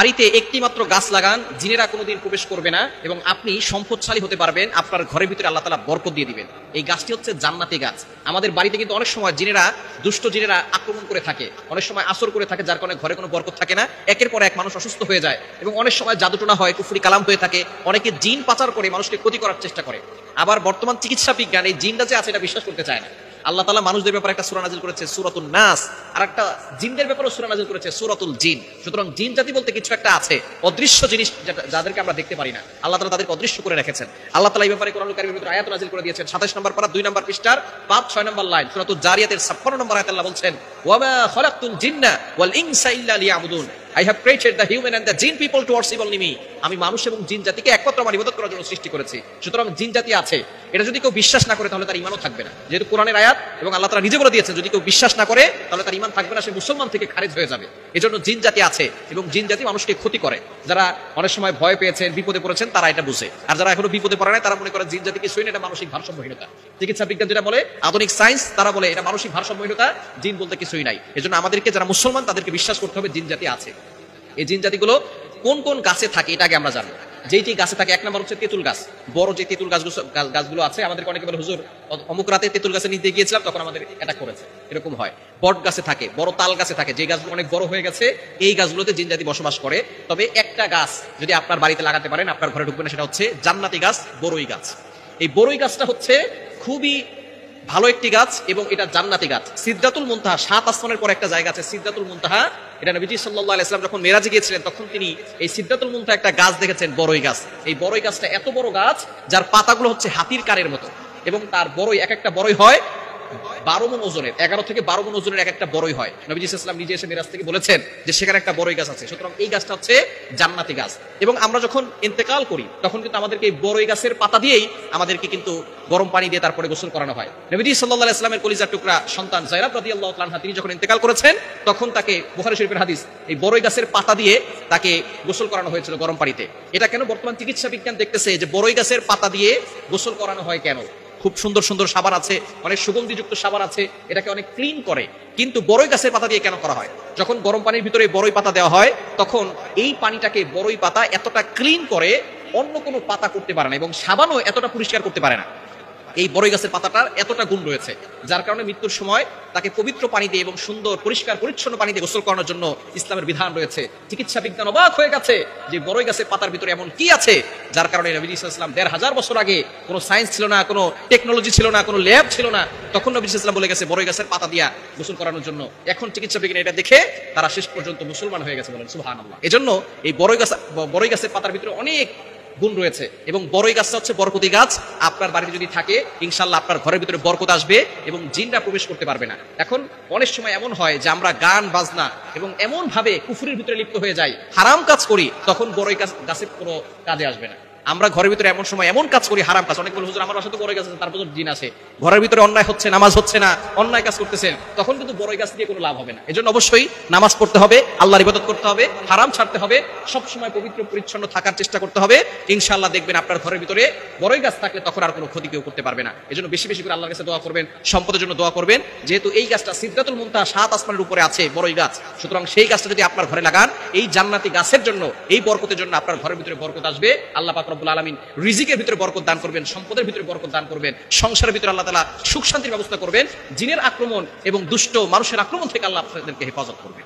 বাড়িতে একটি মাত্র গাছ লাগান, জিনেরা কোনোদিন প্রবেশ করবে না এবং আপনি সম্পদশালী হতে পারবেন। আপনার ঘরের ভিতরে আল্লাহ তাআলা বরকত দিয়ে দিবেন। এই গাছটি হচ্ছে জান্নাতি গাছ। আমাদের বাড়িতে কিন্তু অনেক সময় জিনেরা, দুষ্ট জিনেরা আক্রমণ করে থাকে, অনেক সময় আসর করে থাকে, যার কারণে ঘরে কোনো বরকত থাকে না। একের পর এক মানুষ অসুস্থ হয়ে যায় এবং অনেক সময় জাদুটোনা হয়, কুফরি কালাম হয়ে থাকে, অনেকে জিন পাচার করে মানুষকে ক্ষতি করার চেষ্টা করে। আবার বর্তমান চিকিৎসা বিজ্ঞান এই জিনটা যে আছে এটা বিশ্বাস করতে চায় না। আল্লাহ তাআলা মানুষদের ব্যাপারে একটা সূরা নাযিল করেছে সূরাতুন নাস, আর একটা জিনদের ব্যাপারে সূরা নাযিল করেছে সূরাতুল জিন। সুতরাং জিন জাতি বলতে কিছু একটা আছে, অদৃশ্য জিনিস যাদেরকে আমরা দেখতে পারি না, আল্লাহ তাআলা তাদেরকে অদৃশ্য করে রেখেছেন। আল্লাহ তাআলা এই ব্যাপারে কোরআনুল কারীমের ভিতরে আয়াত নাযিল করে দিয়েছেন। 27 নম্বর পারা 2 নম্বর পৃষ্ঠার 5-6 নম্বর লাইন সূরাতুল জারিয়াতের 56 নম্বর আয়াতে আল্লাহ বলছেন, ওয়ামা খালাকতুল জিন্না ওয়াল ইনসা ইল্লা লিয়াবুদুন, I have created the human and the jinn people to worship only me. আমি মানুষ এবং জিন জাতিকে একমাত্র আমার ইবাদত করার জন্য সৃষ্টি করেছি। সুতরাং জিন জাতি আছে, এটা যদি কেউ বিশ্বাস না করে তাহলে তার ঈমানও থাকবে না। যেহেতু কোরআনের আয়াত এবং আল্লাহ তাআলা নিজে বলে দিয়েছেন, যদি কেউ বিশ্বাস না করে তাহলে তার ঈমান থাকবে না, সে মুসলমান থেকে খারিজ হয়ে যাবে। এজন্য জিন জাতি আছে এবং জিন জাতি মানুষকে ক্ষতি করে। যারা অনেক সময় ভয় পেয়েছেন, বিপদে পড়েছেন, তারা এটা বুঝে। আর যারা এখনো বিপদে পড়ে নাই তারা মনে করে জিন জাতি কিছুই না, এটা মানসিক ভারসাম্যহীনতা। চিকিৎসা বিজ্ঞান যেটা বলে, আধুনিক সায়েন্স, তারা বলে এটা মানসিক ভারসাম্যহীনতা, জিন বলতে কিছুই নাই। এজন্য আমাদেরকে যারা মুসলমান তাদেরকে বিশ্বাস করতে হবে জিন জাতি আছে। এই জিন জাতিগুলো কোন কোন গাছে থাকে এটা আগে আমরা জানবো। যেই গাছে থাকে, 1 নম্বর হচ্ছে তেঁতুল গাছ। বড় যে তেঁতুল গাছগুলো আছে, আমাদেরকে অনেকে বলে হুজুর অমুক রাতে তেঁতুল গাছে নিতে গিয়েছিলাম তখন আমাদের অ্যাটাক করেছে, এরকম হয়। বট গাছে থাকে, বড় তাল গাছে থাকে, যে গাছগুলো অনেক বড় হয়ে গেছে, এই গাছগুলোতে জিন জাতি বসবাস করে। তবে একটা গাছ যদি আপনার বাড়িতে লাগাতে পারেন, আপনার ঘরে ঢুকবে না, সেটা হচ্ছে জান্নাতি গাছ, বড়ই গাছ। এই বড়ই গাছটা হচ্ছে খুবই ভালো একটি গাছ এবং এটা জান্নাতি গাছ। সিদরাতুল মুনতাহা, 7 আসমানের পর একটা জায়গা আছে সিদরাতুল মুনতাহা। এটা নবীজি সাল্লাল্লাহু আলাইহি ওয়াসাল্লাম যখন মেরাজে গিয়েছিলেন তখন তিনি এই সিদরাতুল মুনতাহা একটা গাছ দেখেছেন, বড়ই গাছ। এই বড়ই গাছটা এত বড় গাছ যার পাতাগুলো হচ্ছে হাতির কানের মতো এবং তার বড়ই এক একটা বড়ই হয় 12 মণ ওজনের, 11 থেকে 12 মণ ওজনের এক একটা বড়ই হয়। নবীজি সাল্লাল্লাহু আলাইহি ওয়াসাল্লাম নিজে এসে মিরাজ থেকে বলেছেন যে সেখানে একটা বড়ই গাছ আছে। সুতরাং এই গাছটা হচ্ছে জান্নাতি গাছ। এবং আমরা যখন ইন্তেকাল করি তখন কিন্তু আমাদেরকে এই বড়ই গাছের পাতা দিয়েই আমাদেরকে কিন্তু গরম পানি দিয়ে তারপরে গোসল করানো হয়। নবীজি সাল্লাল্লাহু আলাইহি ওয়াসাল্লামের কলিজার টুকরা সন্তান যায়নাব রাদিয়াল্লাহু তাআলা আনহা, তিনি যখন ইন্তেকাল করেছেন তখন তাকে, বুখারী শরীফের হাদিস, এই বড়ই গাছের পাতা দিয়ে তাকে গোসল করানো হয়েছিল গরম পানিতে। এটা কেন বর্তমান চিকিৎসা বিজ্ঞান দেখতেছে যে বড়ই গাছের পাতা দিয়ে গোসল করানো হয় কেন। খুব সুন্দর সুন্দর সাবান আছে, অনেক সুগন্ধিযুক্ত সাবান আছে, এটাকে অনেক ক্লিন করে। কিন্তু বড়ই গাছের পাতা দিয়ে কেন করা হয়? যখন গরম পানির ভিতরে বড়ই পাতা দেওয়া হয় তখন এই পানিটাকে বড়ই পাতা এতটা ক্লিন করে অন্য কোনো পাতা করতে পারে না এবং সাবানও এতটা পরিষ্কার করতে পারে না। এই বড়ই গাছের পাতাটার এতটা গুণ রয়েছে, যার কারণে মৃত্যুর সময় তাকে পবিত্র পানি দিয়ে এবং সুন্দর পরিষ্কার পরিচ্ছন্ন পানি দিয়ে গোসল করানোর জন্য ইসলামের বিধান রয়েছে। চিকিৎসা বিজ্ঞান অবাক হয়ে গেছে যে বড়ই গাছের পাতার ভিতরে এমন কি আছে, যার কারণে নবী সাল্লাল্লাহু আলাইহি ওয়াসাল্লাম 1500 বছর আগে কোনো সায়েন্স ছিল না, কোনো টেকনোলজি ছিল না, কোনো ল্যাব ছিল না, তখন নবী সাল্লাল্লাহু আলাইহি ওয়াসাল্লাম বলে গেছে বড়ই গাছের পাতা দিয়া গোসল করানোর জন্য। এখন চিকিৎসা বিজ্ঞান এটা দেখে তারা শেষ পর্যন্ত মুসলমান হয়ে গেছে, বলেন সুবহানাল্লাহ। এজন্য এই বড়ই গাছের পাতার ভিতরে অনেক গুণ রয়েছে এবং বড়ই গাছটা হচ্ছে বরকতি গাছ। আপনার বাড়িতে যদি থাকে ইনশাআল্লাহ আপনার ঘরের ভিতরে বরকত আসবে এবং জিনরা প্রবেশ করতে পারবে না। এখন অনেক সময় এমন হয় যে আমরা গান বাজনা এবং এমন ভাবে কুফরির ভিতরে লিপ্ত হয়ে যাই, হারাম কাজ করি, তখন বড়ই গাছের কোনো কাজে আসবে না। আমরা ঘরের ভিতরে এমন সময় এমন কাজ করি, হারাম কাজ, অনেক বলে হুজুর আমার বাসাতে বড়ই গাছ আছে, তারপর জিন আছে, ঘরের ভিতরে অন্যায় হচ্ছে, নামাজ হচ্ছে না, অন্যায় কাজ করতেছেন, তখন কিন্তু বড়ই গাছ দিয়ে কোনো লাভ হবে না। এজন্য অবশ্যই নামাজ পড়তে হবে, আল্লাহর ইবাদত করতে হবে, হারাম ছাড়তে হবে, সব সময় পবিত্র পরিচ্ছন্ন থাকার চেষ্টা করতে হবে। ইনশাআল্লাহ দেখবেন আপনার ঘরের ভিতরে বড়ই গাছ থাকলে তখন আর কোনো ক্ষতি কেউ করতে পারবে না। এজন্য বেশি বেশি করে আল্লাহর কাছে দোয়া করবেন, সম্পদের জন্য দোয়া করবেন। যেহেতু এই গাছটা সিদরাতুল মুনতাহা 7 আসমানের উপরে আছে বড়ই গাছ, সুতরাং সেই গাছটা যদি আপনার ঘরে লাগান, এই জান্নাতি গাছের জন্য, এই বরকতের জন্য আপনার ঘরের ভিতরে বরকত আসবে। আল্লাহ পাক রব্বুল আলামিন রিজিকের ভিতরে বরকত দান করবেন, সম্পদের ভিতরে বরকত দান করবেন, সংসারের ভিতরে আল্লাহ তাআলা সুখ শান্তির ব্যবস্থা করবেন, জিনের আক্রমণ এবং দুষ্ট মানুষের আক্রমণ থেকে আল্লাহ আপনাদেরকে হেফাজত করবেন।